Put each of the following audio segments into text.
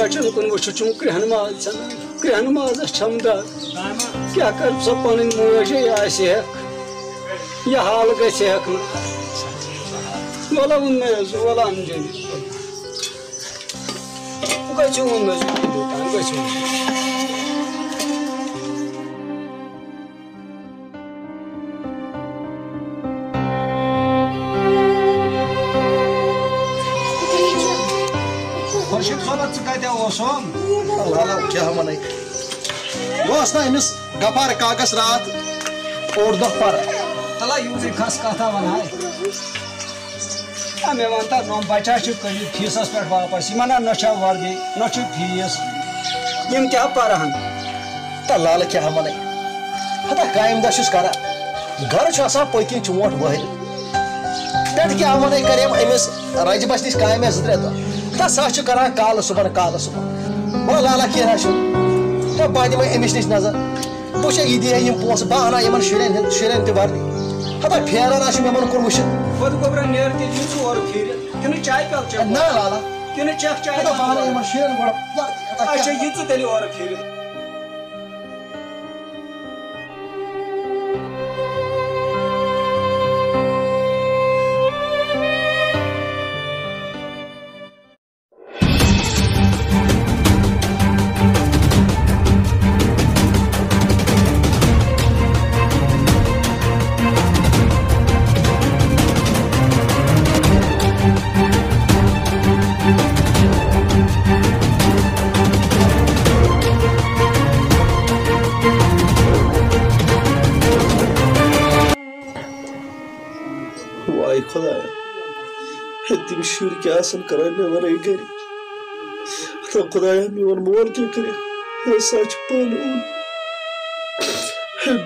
बचन कुन वो चुम क्रहनमाज चना क्रहनमाज छमदा क्या कर सब पन मोजे आसे ये हाल गसे हक वाला उन में वाला अंजन गचो उन में गचो खुर्शीद सोलत कत अल्लाह क्या मन वह अमिस गफार कागज रात और दह पर तला यूज खस कथा वन मे वनता नम बचा फीसस पे वापस यह न वर्दी न फीस यम क्या पारान तो लाल क्या मन हता कायम दस कर घर पकि चोट बहर पे क्या वन करेम अमिस रज बस नश कामे 2-3 दह तो सह कर काल सुबह वो लाला क्या तो बह दिम अमिस नश नजर बह यह दिह पोस बह अना इन शुरन वर्दी हता फेरान मेमन कोर वुच ना लाला शुरन खुदाया तम शुर क्या कर मे वन गर तो खुदाया मोन मोल क्या कर सच पान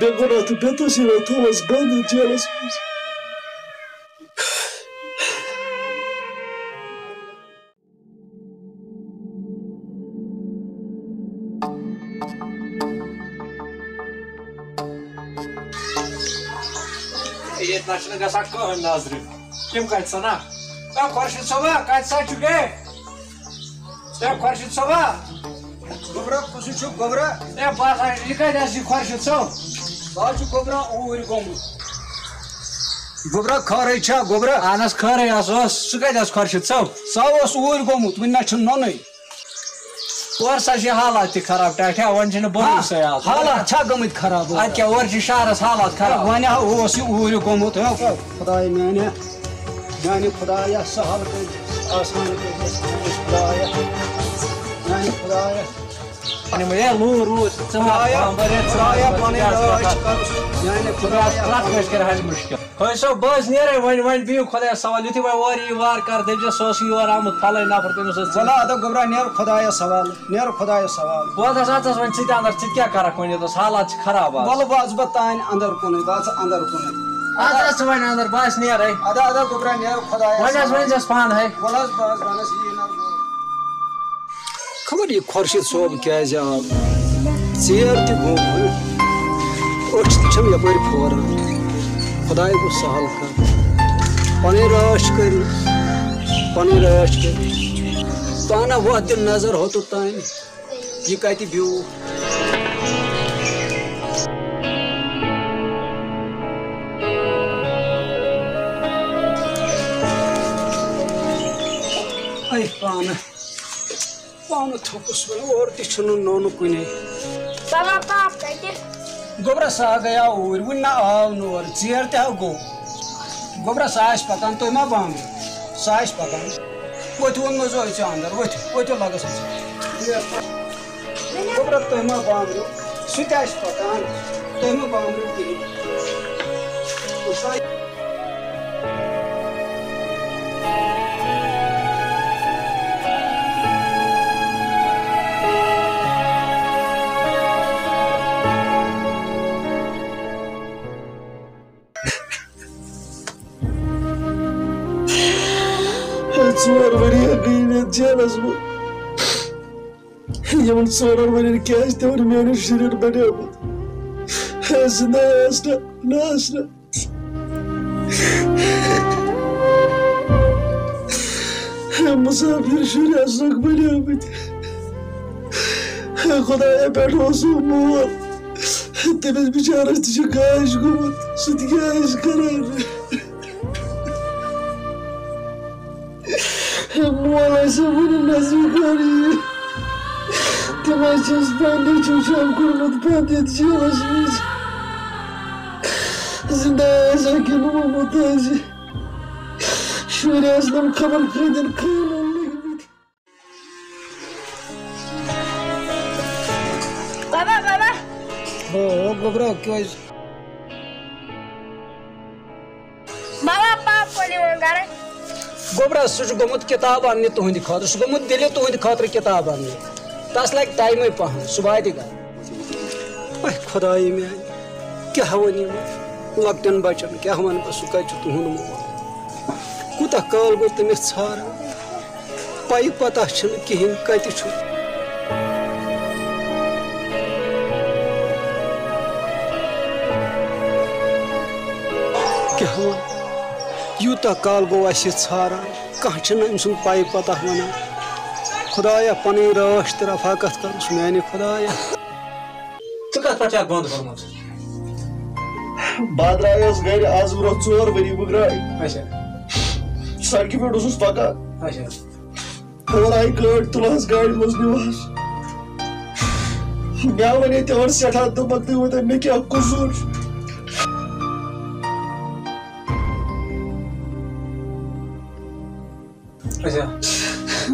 बे गुना तो बेतस थोस बंद जेलस ये गसा कहन नजर किम कत सना खुर्शीद सोबा कत सा गे खुर्शीद सोबा गोबरा कुछ गोबरा बस यह कत खुर्शीद सोब बह गोबरा ऊर गोमुत गोबरा खर गोबरा अहन खर सह कत खुर्शीद सोब सह ऊर गोमुत वन नोन और सा हालात खराब टाठा वन भरोसा हालात गमत खराब अत क्या और शहरस हालात खराब वन ऊर गोमुत खुदाय माने खुदाया सहल आसान खुदाया माने खुदाया लूर मुश्किल सो बस नेरे वन बिहु खुदा सवाल यु वार वार कर दे सो योर आमुत फल नफर तमिस चला अद गोबरा नेर खुदाया सवाल बहुत वन अंदर क्या कर हालात खराब वल बस बह तान अंदर कुन अंदर कुन वन अंदर बस नेर अद गोबरा नेर खुदाया वन पान है खबर ये खुर्शीद सोब क्या आव चेर तम यपर फोरान खुदाय गो सहल कर पन राश कर पाना वह दिल नजर हो तो तान यह कत ब्यू पान थोपस और नोन कुन गोबरा सा गया ऊर वन आव नोर चेर तह गो गोबरा सा पकान तुम मा बाम सा पकान वो वन मो अंदर वो लगस गोबरा तुम मा बाम सह पकान तुम मा बाम कहीं Suar varia gıymet jelas bu. Yaman sorar varia kâş tevr mene şirin banamut. Hasna nasna. Musafir şirin asrak banamut. खुदाया पे मोल तमिस बिचारस तश गुमुत सह करान मोल वन नजर तम पे चुचान कोर्मुत बंद ये जेलस मज जिंदा मोहम्मद शुर खबर खदन खान बाबा बाबा गोबरा क्या बाबा पाप कोली गर गोबरा सह गोमुत किताब अन्ने तुहंद खातर सह गोमुत दिल्ली तुहंद खातर किताब अन्ने तस लग टाइम पहन सुबह तक खुदाई मे क्या वन लकटन बचन क्या वन बह सह कत तुहद मोल कूता काल गो तमिस छान पई पता कहें कत क्या वन यूता काल गो छान कह अम सुन पई पता वन खुदाया पन राश तो रफाकत कर माने खुदाया कत पे बंद कर्मुत बह द्रायस गर आज ब्रो 4 वरी बह द्राय सड़क पे पकान और आई गाड़ तुलस गाड़ मज निवास मे वे तमन सठा दोपक तुम मे क्या कसूर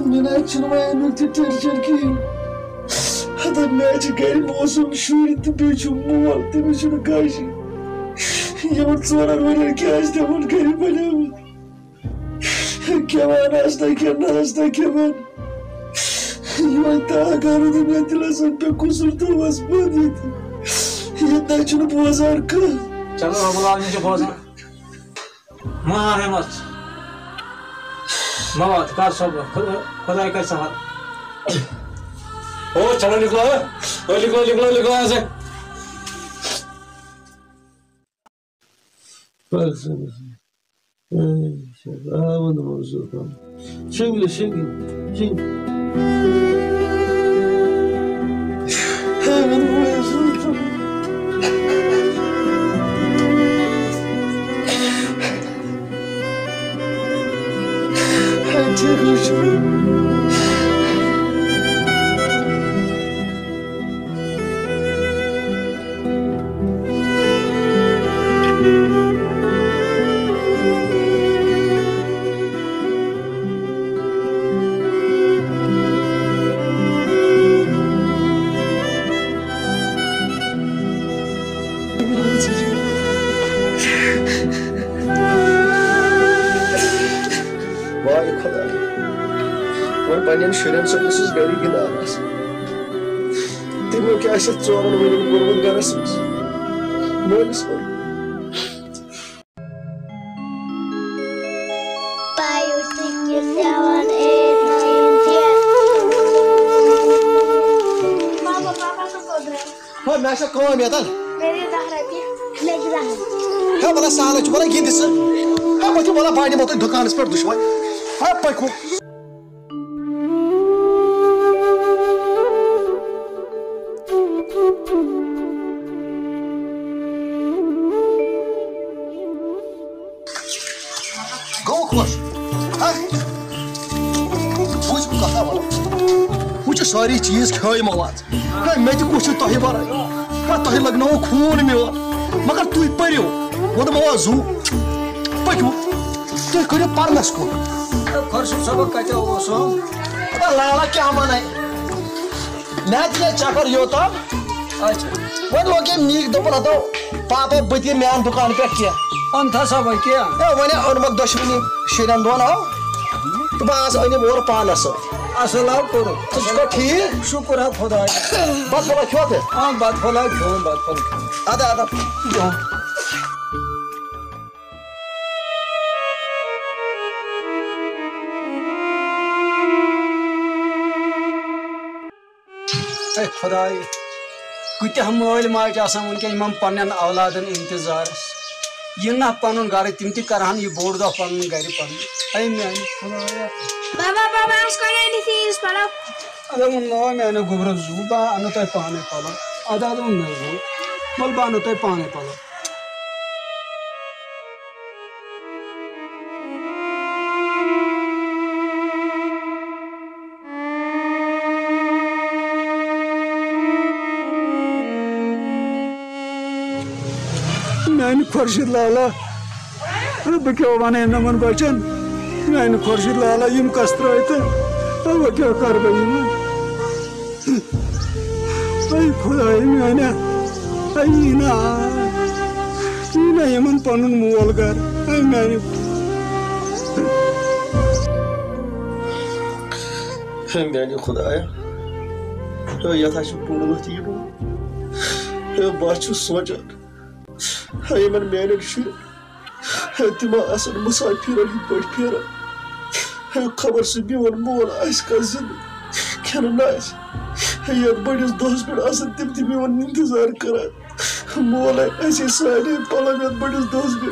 मे टेंशन कहें हदा मे गर मौसम शुर तो बे मोल तमिस कश यमन 4 वन क्या तमन गर बनमुत क्या क्या नाश्ता क्या ताकार मे दिलस पे कसुर तमस बंद ये बोजान कह चलो रब्बुल आलमीन बोजान मार मत मत कर सब खुदा कर सहार ओ चलो निकलो यहाँ से पन्न शुरन सस गर गिंदान तमो क्या 4 वन कोर्मुत गरस मलिस कोर मे कम ये बला साल बला गिंद पो बला बह मत दुकान पे दुश्मन पको गो खुश बुझ कथा वन वो सारी चीज खाई मवाज मे तुह बर तुह लगनो खून मोल मगर तुह पो वो दमो जू पकू तुह करो पर्नस कुन लाला क्या वन मे दिया चक्कर योतान वो लोग नीक दोपन हतो पापा बत मैन दुकान पे क्या अंथा भाई क्या वन ओनमक दुश्मनी शुरन दोन आओ तो बस अनिम और पानस असल कोर ठीक शुक्र है खुदा बत फला खो हाँ बात फला क्यों अदा अदा खुदा कूत्या मल माज वनकन पन्न औलादन इंतजारस यह ना पन गर तम तहन यह बोड़ दह पन गर पन बाबा बाबा अदा उन्नो मैंने गोबर जू बा अनु तय पाने पालो अदा उन्नो जू मल बा अनु तय पाने पालो मैंने खुर्शीद लाला अब क्या वन नमन बचन मैंने खुर्शीद लाला यम कस्त्र अब क्या कर गई मैं खुदा मैंने ना यमन पन मोल कर मैंने मैंने खुदाया यथा पूर्वत बह सोचान यमन मैंने शुर तिम आसन मुसाफिर पे फेर खबर सह मोन मोल जिंद खेन ये बड़िस दोहस पे तम मोन इंतजार कर मोल सारे पलम ये बड़िस दोहस पे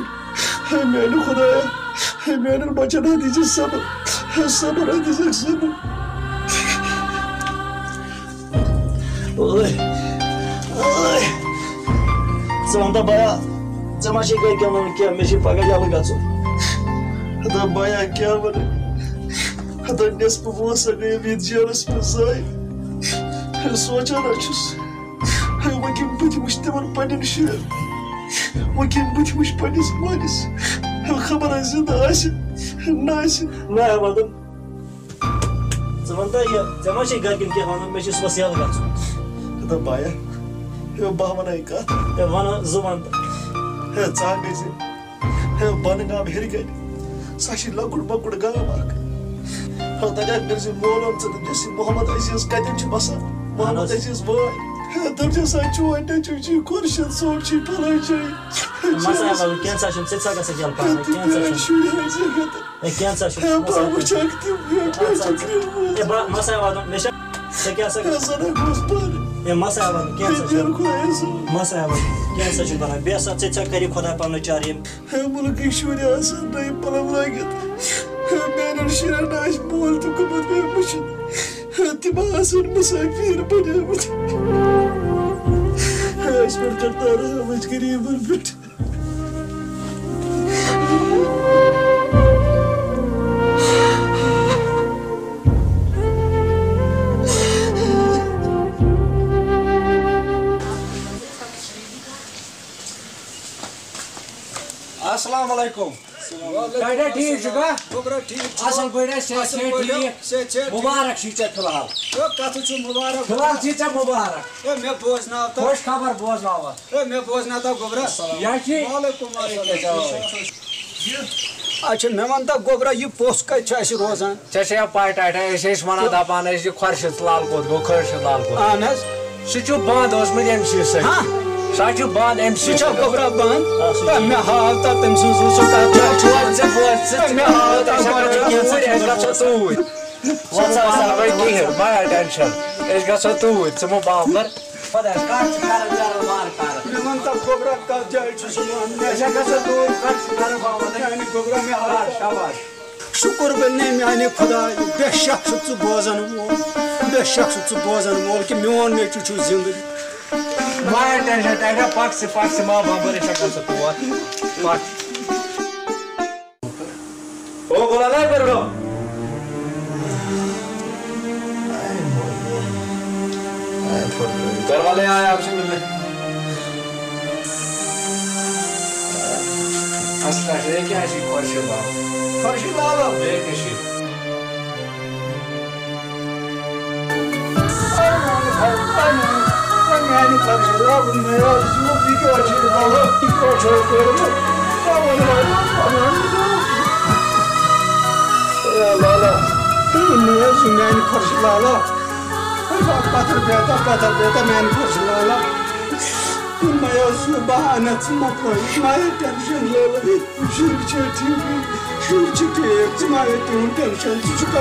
मैंने खुदाया मैंने बचन दीज सबर सबर दीज सबर ज़्दा बया ज़मा घर क्या मे पगह जल गा बया क्या वन नस्फ वोसा गई ये जेलस में जाय सोचान वकिन बुथ वो तिमन पन्न शुर वकिन बुथ वो पन्निस मालिस खबर जिंदा ना वदन वन ये ज़मा घर क्या वन मे सुबह यल गा बया बह वन कत वन वन बन गाम हेर गन सह लकुट मकुट गाम तक मोलम चे मोहम्मद अजीज कतन बसान मोहम्मद अजीज वाय दम सा चोन टचु खुर्शीद सोन फलान करी खुदा पन चार मुल्क शुर नई पलम लगित मैंने शुरन मोल तो गुमत मे मुशन तिम मुसाफिर बनिमत गरीबन पे अस्सलाम वालेकुम बेटा ठीक जुगा गोबर ठीक असल बेटा से ठीक मुबारक छी फिलहाल कथ मुबारक फिलहाल छी मुबारक मे बोजनाव तो खुश खबर बोजनाव मे बोजनाव तो गोबर या छी वालेकुम अच्छा मे वन तो गोबर ये पोस कत रोजान चे पाई टाटा वन दपान खुर्शीद लाल कोत गो खुर्शीद लाल कोत अहन सह बंद एमसी सह बंद एमसी गोबर बंद मे हाव तम माया टेंशन गो तूर च बाबर शुक्र बने माने खुदा बेशक बोजन वोल कि मोन नेचु जिंद माया टेंशन पक्ष माँ बाबर तोर ओ बोला ना कर घर वाले आए आपसे मिलने असला क्या खुर्शीद लाल खुर्शीद लाला पत्थर बेहता मैंने खुर्शीद लाला मैं बहाना टेंशन ले शुर ठीक शुर ठीक टेंशन ठीक